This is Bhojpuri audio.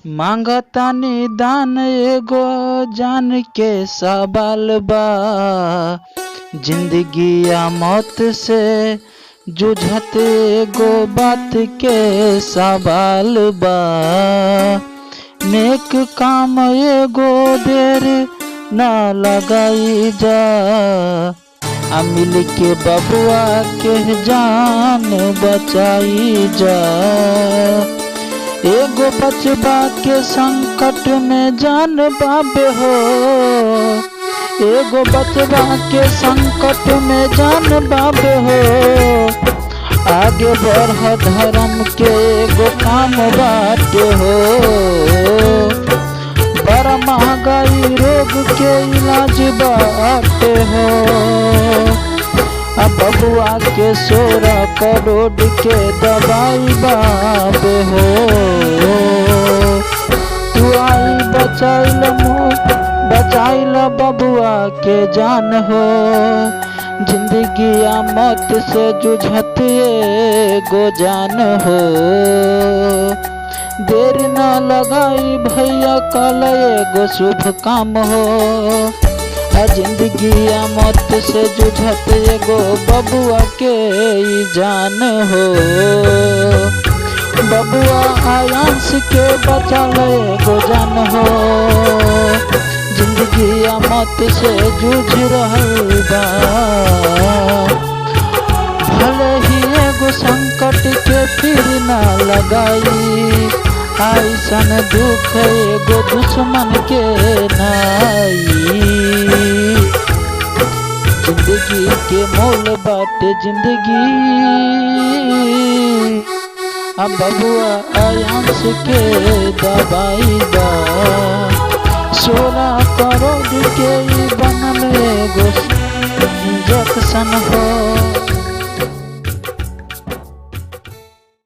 मांगतानी दान एगो जान के सवाल बा। जिंदगी या मौत से जुझत एगो बात के सवाल बा। नेक काम एगो देर ना लगाई जा। मिल के बबुआ के जान बचाई जा। एगो बचबा के संकट में जान बाबे हो। एगो बचबा के संकट में जान बाबे हो। आगे बढ़ धर्म के एगो काम बाटे हो। बड़ा महंगाई रोग के इलाज बाटे हो। बबुआ के 16 करोड़ के दवाई बाबे हो। तू आई बचाइल बबुआ के जान हो। जिंदगी या मौत से जुझत एगो जान हो। देर न लगाई भैया कल एगो शुभ काम हो। जिंदगी या मौत से जुझत एगो बबुआ के जान हो। बबुआ आयांस के बचल एगो जान हो। जिंदगी या मौत से जूझ रहल बा। भले ही एगो संकट के फिर ना लगाई। ऐसन दुख एगो दुश्मन के नाई। जिंदगी के मोल बाटे जिंदगी। बबुआ आयांस के दवाई बा। 16 करोड़ के